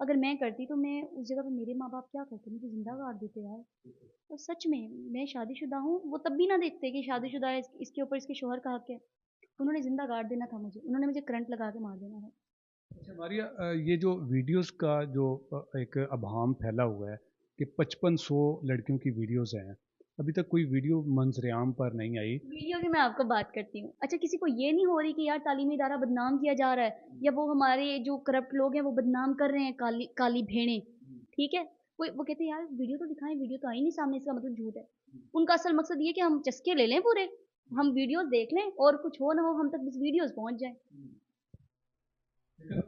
اگر میں کرتی تو میں اس جگہ پہ میرے ماں باپ کیا کرتے؟ مجھے زندہ گاڑ دیتے یار. اور سچ میں شادی شدہ ہوں، وہ تب بھی نہ دیکھتے کہ شادی شدہ ہے، اس کے اوپر اس کے شوہر کا حق ہے. انہوں نے زندہ گاڑ دینا تھا مجھے، انہوں نے مجھے کرنٹ لگا کے مار دینا تھا. اچھا ماریا، یہ جو ویڈیوز کا جو ایک ابہام پھیلا ہوا ہے کہ 5500 لڑکیوں کی ویڈیوز ہیں، ابھی تک کوئی ویڈیو منظر عام پر نہیں آئی. ویڈیو کی میں آپ کو بات کرتی ہوں. اچھا کسی کو یہ نہیں ہو رہی کہ یار تعلیمی ادارہ بدنام کیا جا رہا ہے، یا وہ ہمارے جو کرپٹ لوگ ہیں وہ بدنام کر رہے ہیں، کالی کالی بھیڑیں. ٹھیک ہے، وہ کہتے ہیں یار ویڈیو تو دکھائیں، ویڈیو تو آئی نہیں سامنے، اس کا مطلب جھوٹ ہے. ان کا اصل مقصد یہ کہ ہم چسکے لے لیں پورے، ہم ویڈیوز دیکھ لیں اور کچھ ہو نہ ہو ہم تک بس ویڈیوز پہنچ جائیں.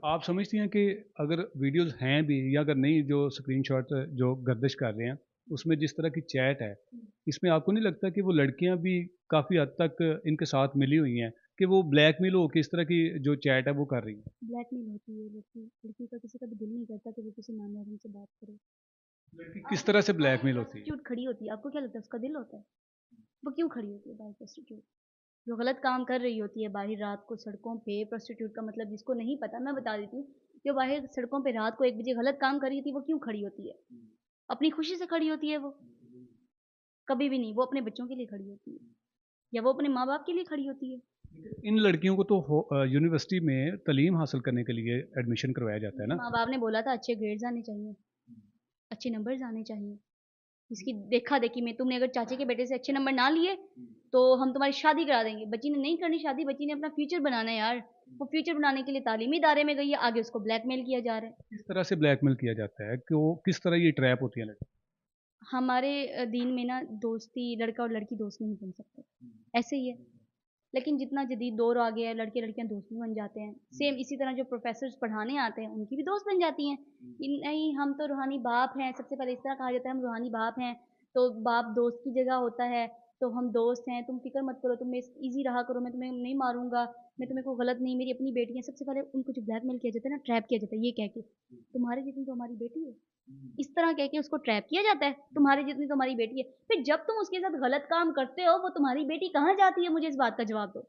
آپ سمجھتی ہیں کہ اگر ویڈیوز ہیں بھی یا اگر نہیں، جو اسکرین شاٹ جو گردش کر رہے ہیں اس میں جس طرح کی چیٹ ہے، اس میں آپ کو نہیں لگتا کہ وہ لڑکیاں بھی کافی حد تک ان کے ساتھ ملی ہوئی ہیں کہ وہ بلیک میل ہو کے اس طرح کی جو چیٹ ہے وہ کر رہی ہیں؟ بلیک میل ہوتی ہے لڑکی کا کسی کا بھی دل نہیں کرتا کہ وہ کسی نامحرم سے بات کرے. لڑکی کس طرح سے بلیک میل ہوتی ہے؟ پروسٹیٹیوٹ کھڑی ہوتی ہے، آپ کو کیا لگتا ہے اس کا دل ہوتا ہے؟ وہ کیوں کھڑی ہوتی ہے باہر پروسٹیٹیوٹ؟ جو غلط کام کر رہی ہوتی ہے باہر رات کو سڑکوں پہ، پروسٹیٹیوٹ کا مطلب جس کو نہیں پتا میں بتا دیتی ہوں، جو باہر سڑکوں پہ رات کو 1 بجے غلط کام کر رہی ہوتی ہے، وہ کیوں کھڑی ہوتی ہے؟ اپنی خوشی سے کھڑی ہوتی ہے وہ؟ کبھی بھی نہیں. وہ اپنے بچوں کے لیے کھڑی ہوتی ہے یا وہ اپنے ماں باپ کے لیے کھڑی ہوتی ہے. ان لڑکیوں کو تو یونیورسٹی میں تعلیم حاصل کرنے کے لیے ایڈمیشن کروایا جاتا ہے نا. ماں باپ نے بولا تھا اچھے گریڈز آنے چاہیے، اچھے نمبرز آنے چاہیے. اس کی دیکھا دیکھی میں تم نے اگر چاچے کے بیٹے سے اچھے نمبر نہ لیے تو ہم تمہاری شادی کرا دیں گے. بچی نے نہیں کرنی شادی، بچی نے اپنا فیوچر بنانا ہے یار. وہ فیوچر بنانے کے لیے تعلیمی ادارے میں گئی ہے، آگے اس کو بلیک میل کیا جا رہا ہے. کس طرح سے بلیک میل کیا جاتا ہے کہ وہ کس طرح یہ ٹریپ ہوتی ہے لڑکی؟ ہمارے دین میں نا دوستی لڑکا اور لڑکی دوست نہیں بن سکتے، ایسے ہی ہے. لیکن جتنا جدید دور آ گیا ہے لڑکے لڑکیاں دوست بھی بن جاتے ہیں. سیم اسی طرح جو پروفیسرز پڑھانے آتے ہیں ان کی بھی دوست بن جاتی ہیں کہ نہیں ہم تو روحانی باپ ہیں. سب سے پہلے اس طرح کہا جاتا ہے ہم روحانی باپ ہیں، تو باپ دوست کی جگہ ہوتا ہے، تو ہم دوست ہیں، تم فکر مت کرو، تم ایزی رہا کرو، میں تمہیں نہیں ماروں گا، میں تمہیں کوئی غلط نہیں، میری اپنی بیٹی ہیں. سب سے پہلے ان کو جو بلیک میل کیا جاتا ہے نا، ٹریپ کیا جاتا ہے یہ کہہ کے تمہارے جتنی تو ہماری بیٹی ہے. اس طرح کہہ کے اس کو ٹریپ کیا جاتا ہے، تمہارے جتنی تو ہماری بیٹی ہے. پھر جب تم اس کے ساتھ غلط کام کرتے ہو وہ تمہاری بیٹی کہاں جاتی ہے؟ مجھے اس بات کا جواب دو،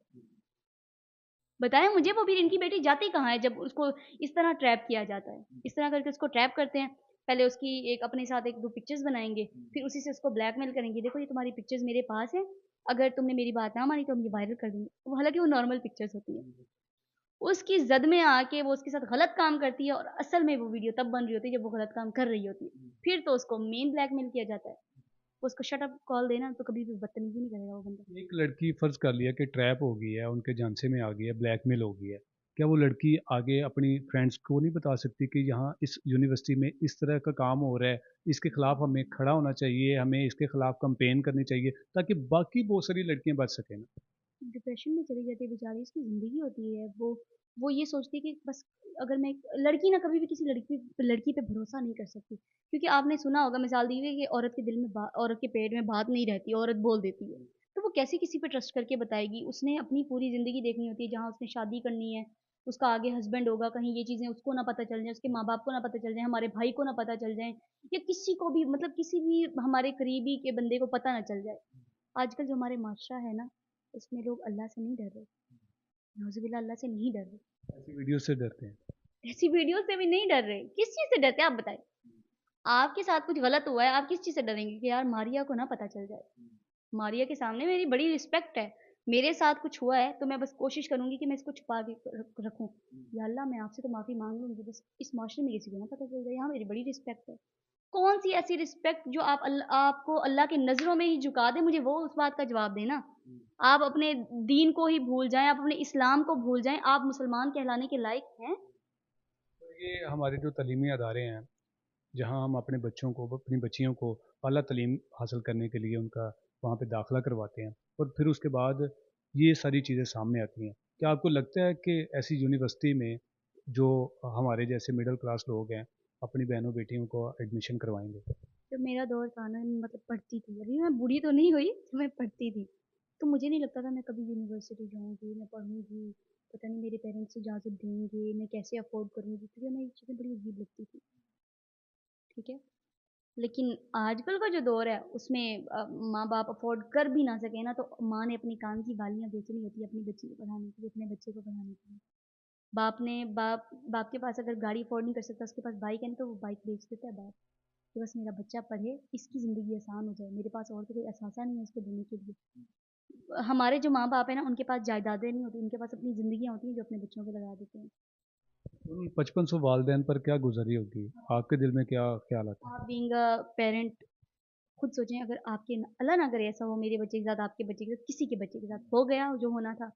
بتائیں مجھے. وہ بھی ان کی بیٹی جاتی کہاں ہے جب اس کو اس طرح ٹریپ کیا جاتا ہے؟ اس طرح کر کے اس کو ٹریپ کرتے ہیں. پہلے اس کی ایک اپنے ساتھ 1-2 پکچرز بنائیں گے، پھر اسی سے اس کو بلیک میل کریں گے، دیکھو یہ تمہاری پکچرز میرے پاس ہیں، اگر تم نے میری بات نہ مانی تو ہم یہ وائرل کر دیں گے. حالانکہ وہ نارمل پکچرز ہوتی ہیں. اس کی زد میں آ کے وہ اس کے ساتھ غلط کام کرتی ہے، اور اصل میں وہ ویڈیو تب بن رہی ہوتی ہے جب وہ غلط کام کر رہی ہوتی ہے. پھر تو اس کو مین بلیک میل کیا جاتا ہے. اس کو شٹ اپ کال دینا تو کبھی بھی بدتمیزی نہیں کرے گا وہ بندہ. ایک لڑکی فرض کر لیا کہ ٹریپ ہو گئی ہے، ان کے جھانسے میں آ گئی ہے، بلیک میل ہو گئی ہے، کیا وہ لڑکی آگے اپنی فرینڈس کو نہیں بتا سکتی کہ یہاں اس یونیورسٹی میں اس طرح کا کام ہو رہا ہے، اس کے خلاف ہمیں کھڑا ہونا چاہیے، ہمیں اس کے خلاف کمپین کرنی چاہیے تاکہ باقی بہت ساری لڑکیاں بچ سکیں نا؟ ڈپریشن میں چلی جاتی ہے بیچاری، اس کی زندگی ہوتی ہے. وہ یہ سوچتی ہے کہ بس اگر میں لڑکی نہ کبھی بھی کسی لڑکی پہ بھروسہ نہیں کر سکتی، کیونکہ آپ نے سنا ہوگا مثال دی ہوئی کہ عورت کے دل میں عورت کے پیٹ میں بات نہیں رہتی، عورت بول دیتی ہے. تو وہ کیسے کسی پہ ٹرسٹ کر کے بتائے گی؟ اس نے اپنی پوری زندگی دیکھنی ہوتی ہے، جہاں اس نے شادی کرنی ہے، اس کا آگے ہسبینڈ ہوگا، کہیں یہ چیزیں اس کو نہ پتہ چل جائیں، اس کے ماں باپ کو نہ پتہ چل جائیں، ہمارے بھائی کو نہ پتہ چل جائیں، یا کسی کو بھی، مطلب کسی بھی ہمارے قریبی کے بندے کو پتہ نہ چل جائے. آج کل جو ہمارے معاشرہ ہے نا، اس میں لوگ اللہ سے نہیں ڈر رہے، نعوذ باللہ اللہ سے نہیں ڈر رہے. ایسی ویڈیو سے ڈرتے ہیں. ایسی ویڈیو سے بھی نہیں ڈر رہے. کس چیز سے ڈرتے ہیں آپ بتائیں؟ آپ کے ساتھ کچھ غلط ہوا ہے، آپ کس چیز سے ڈریں گے کہ یار ماریا کو نہ پتہ چل جائے؟ ماریا کے سامنے میری بڑی رسپیکٹ ہے، میرے ساتھ کچھ ہوا ہے تو میں بس کوشش کروں گی کہ میں اس کو چھپا کے رکھوں. یا اللہ میں آپ سے تو معافی مانگ لوں گی، بس اس معاشرے میں کسی کو نہ پتہ چل جائے. یہاں میری بڑی رسپیکٹ ہے. کون سی ایسی رسپیکٹ جو آپ کو اللہ کے نظروں میں ہی جھکا دے؟ مجھے وہ اس بات کا جواب دینا. آپ اپنے دین کو ہی بھول جائیں، آپ اپنے اسلام کو بھول جائیں، آپ مسلمان کہلانے کے لائق ہیں؟ یہ ہمارے جو تعلیمی ادارے ہیں جہاں ہم اپنے بچوں کو، اپنی بچیوں کو اعلیٰ تعلیم حاصل کرنے کے لیے ان کا وہاں پہ داخلہ کرواتے ہیں، اور پھر اس کے بعد یہ ساری چیزیں سامنے آتی ہیں، کیا آپ کو لگتا ہے کہ ایسی یونیورسٹی میں جو ہمارے جیسے مڈل کلاس لوگ ہیں اپنی بہنوں بیٹیوں کو ایڈمیشن کروائیں گے؟ جب میرا دور تھا نا، مطلب پڑھتی تھی، ابھی میں بوڑھی تو نہیں ہوئی، جب میں پڑھتی تھی تو مجھے نہیں لگتا تھا میں کبھی یونیورسٹی جاؤں گی، میں پڑھوں گی. پتہ نہیں میرے پیرنٹس اجازت دیں گے، میں کیسے افورڈ کروں گی، کیونکہ ہمیں یہ چیزیں بڑی عجیب لگتی تھی. ٹھیک ہے، لیکن آج کل کا جو دور ہے اس میں ماں باپ افورڈ کر بھی نہ سکے نا، تو ماں نے اپنی کان کی بالیاں بیچنی ہوتی ہے اپنی بچی کو پڑھانے کے لیے، اپنے بچے کو پڑھانے کے لیے. باپ کے پاس اگر گاڑی افورڈ نہیں کر سکتا، اس کے پاس بائک ہے تو وہ بائک بیچ دیتا ہے باپ، کہ بس میرا بچہ پڑھے، اس کی زندگی آسان ہو جائے، میرے پاس اور تو کوئی اثاثہ نہیں ہے اس کو دینے کے لیے۔ ہمارے جو ماں باپ ہیں نا، ان کے پاس جائیدادیں نہیں ہوتی، ان کے پاس اپنی زندگیاں ہوتی ہیں جو اپنے بچوں کو لگا دیتے ہیں۔ ان 5500 والدین پر کیا گزری ہوگی؟ آپ کے دل میں کیا خیالات ہیں؟ آپ بینگ اے پیرنٹ خود سوچیں، اگر آپ کے اللہ نہ کرے ایسا ہو میرے بچے کے ساتھ، آپ کے بچے کے ساتھ، کسی کے بچے کے ساتھ ہو گیا جو ہونا تھا،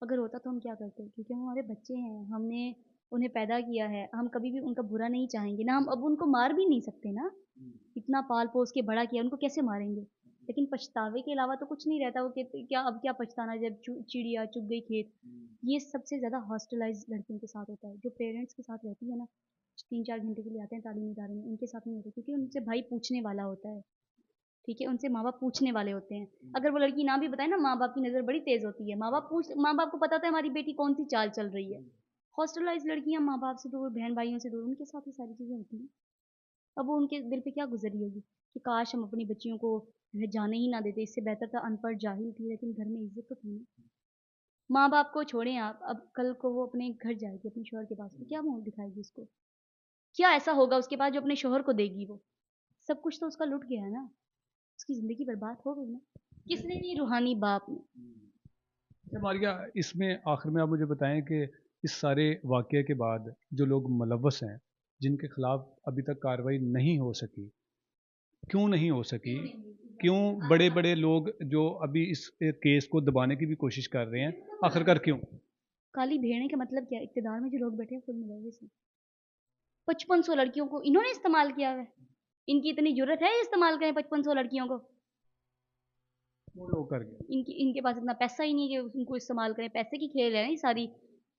اگر ہوتا تو ہم کیا کرتے؟ کیونکہ وہ ہمارے بچے ہیں، ہم نے انہیں پیدا کیا ہے، ہم کبھی بھی ان کا برا نہیں چاہیں گے نا، ہم اب ان کو مار بھی نہیں سکتے نا، اتنا پال پوس کے بڑا کیا، ان کو کیسے ماریں گے؟ لیکن پچھتاوے کے علاوہ تو کچھ نہیں رہتا، وہ کہتے کیا اب کیا پچھتانا جب چڑیا چگ گئی کھیت۔ یہ سب سے زیادہ ہاسٹلائز لڑکیوں کے ساتھ ہوتا ہے، جو پیرنٹس کے ساتھ رہتی ہے نا، 3-4 گھنٹے کے لیے آتے ہیں تعلیمی ادارے میں، ان کے ساتھ نہیں ہوتا، کیونکہ ان سے بھائی پوچھنے والا ہوتا ہے، ٹھیک ہے، ان سے ماں باپ پوچھنے والے ہوتے ہیں۔ اگر وہ لڑکی نہ بھی بتائے نا، ماں باپ کی نظر بڑی تیز ہوتی ہے، ماں باپ کو پتا ہوتا ہے ہماری بیٹی کون سی چال چل رہی ہے۔ ہاسٹلائز لڑکیاں ماں باپ سے دور، بہن بھائیوں سے دور، ان کے ساتھ یہ ساری چیزیں ہوتی ہیں۔ اب وہ ان کے دل پہ کیا گزری ہوگی کہ کاش ہم اپنی بچیوں کو جانے ہی نہ دیتے، اس سے بہتر تھا ان پڑھ جاہل تھی لیکن گھر میں عزت تو تھی نا۔ ماں باپ کو چھوڑیں آپ، اب کل کو وہ اپنے گھر جائے گی، اپنے شوہر کے پاس، تو کیا منہ دکھائے گی اس کو؟ کیا ایسا ہوگا اس کے پاس جو اپنے شوہر کو دے گی؟ وہ سب کچھ تو اس کا لٹ گیا ہے نا، اس کی زندگی برباد ہو گئی نا۔ کس نے نہیں؟ روحانی باپ نے۔ ماریہ، اس میں آخر میں آپ مجھے بتائیں کہ اس سارے واقعے کے بعد جو لوگ ملوث ہیں، جن کے خلاف ابھی تک کارروائی نہیں ہو سکی، کیوں نہیں ہو سکی؟ کیوں بڑے بڑے لوگ جو ابھی اس کیس کو دبانے کی بھی کوشش کر رہے ہیں، آخرکار کیوں؟ کالی بھیڑیں کا مطلب کیا؟ اقتدار میں جو لوگ بیٹھے ہیں خود ملوث ہیں۔ 5500 لڑکیوں کو انہوں نے استعمال کیا ہے، ان کی اتنی جرت ہے یہ استعمال کریں 5500 لڑکیوں کو؟ وہ لوگ کر گئے۔ ان کے پاس اتنا پیسہ ہی نہیں ہے کہ ان کو استعمال کریں، پیسے کی کھیل ہے نا یہ ساری،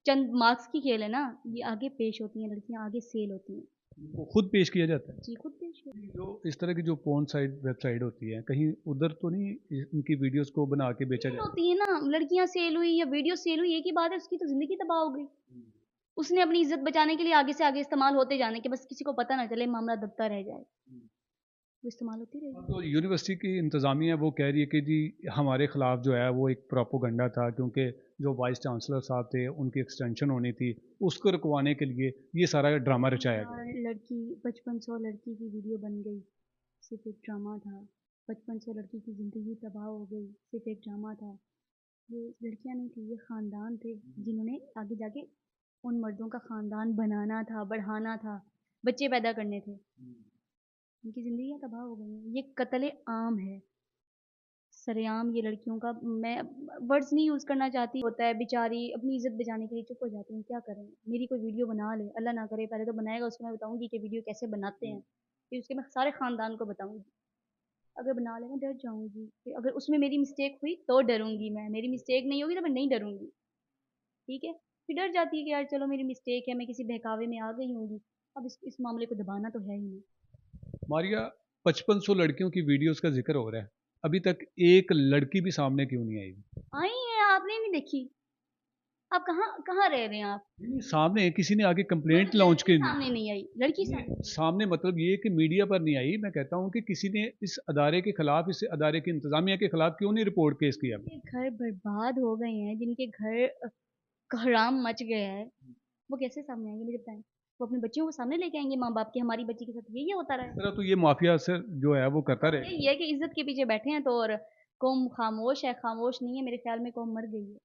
چند مارکس کی کھیل ہے نا، یہ آگے پیش ہوتی ہیں لڑکیاں، آگے سیل ہوتی ہیں۔ وہ خود پیش کیا جاتا ہے؟ جی خود پیش ہوتی جو اس طرح کی جو پون سائٹ ویب سائٹ ہوتی ہے، کہیں ادھر تو نہیں ان کی ویڈیوز کو بنا کے بیچا جاتا ہے؟ ہوتی ہے نا، لڑکیاں سیل ہوئی یا ویڈیو سیل ہوئی، ایک ہی بات ہے، اس کی تو زندگی تباہ ہو گئی۔ اس نے اپنی عزت بچانے کے لیے آگے سے آگے استعمال ہوتے جانے کے، بس کسی کو پتہ نہ چلے، معاملہ دبتا رہ جائے، وہ استعمال ہوتی رہے گی۔ تو یونیورسٹی کی انتظامیہ وہ کہہ رہی ہے کہ جی ہمارے خلاف جو ہے وہ ایک پروپوگنڈا تھا، کیونکہ جو وائس چانسلر صاحب تھے ان کی ایکسٹینشن ہونی تھی، اس کو رکوانے کے لیے یہ سارا ڈرامہ رچایا گیا۔ لڑکی 5500 لڑکی کی ویڈیو بن گئی، صرف ایک ڈرامہ تھا۔ 5500 لڑکی کی زندگی تباہ ہو گئی، صرف ایک ڈرامہ تھا۔ یہ لڑکیاں نہیں تھیں، یہ خاندان تھے جنہوں نے آگے جا کے ان مردوں کا خاندان بنانا تھا، بڑھانا تھا، بچے پیدا کرنے تھے، ان کی زندگیاں تباہ ہو گئی ہیں۔ یہ قتل عام ہے، سرے عام یہ لڑکیوں کا، میں ورڈز نہیں یوز کرنا چاہتی، ہوتا ہے بیچاری اپنی عزت بچانے کے لیے چپ ہو جاتی ہیں، کیا کریں؟ میری کوئی ویڈیو بنا لے، اللہ نہ کرے، پہلے تو بنائے گا، اس کو میں بتاؤں گی کہ ویڈیو کیسے بناتے ہیں، پھر اس کے میں سارے خاندان کو بتاؤں گی۔ اگر بنا لے میں ڈر جاؤں گی، کہ اگر اس میں میری مسٹیک ہوئی تو ڈروں گی، میں میری مسٹیک نہیں ہوگی تو میں نہیں ڈروں گی، ٹھیک ہے؟ پھر ڈر جاتی ہے کہ یار چلو میری مسٹیک ہے، میں کسی بہکاوے میں آ گئی ہوں گی، اب اس معاملے کو دبانا تو ہے ہی نہیں۔ ماریہ، 5500 لڑکیوں کی ویڈیوز کا ذکر ہو رہا ہے، ابھی تک ایک لڑکی بھی سامنے کیوں نہیں آئی؟ آئی ہیں، آپ نے نہیں دیکھی؟ آپ کہاں رہ رہے ہیں آپ؟ سامنے کسی نے آگے کمپلینٹ لانچ کی سامنے نہیں آئی لڑکی، سامنے مطلب یہ کہ میڈیا پر نہیں آئی، میں کہتا ہوں کہ کسی نے اس ادارے کے خلاف، اس ادارے کی انتظامیہ کے خلاف کیوں نہیں رپورٹ کیس کیا؟ گھر برباد ہو گئے ہیں، جن کے گھر کوہرام مچ گیا ہے، وہ کیسے سامنے آئیں گے مجھے بتائیں؟ وہ اپنے بچوں کو سامنے لے کے آئیں گے ماں باپ کے، ہماری بچی کے ساتھ یہی ہوتا رہا ہے؟ اس طرح تو یہ مافیا سے جو ہے وہ کرتا رہے۔ یہی ہے کہ عزت کے پیچھے بیٹھے ہیں تو، اور قوم خاموش ہے، خاموش نہیں ہے، میرے خیال میں قوم مر گئی ہے۔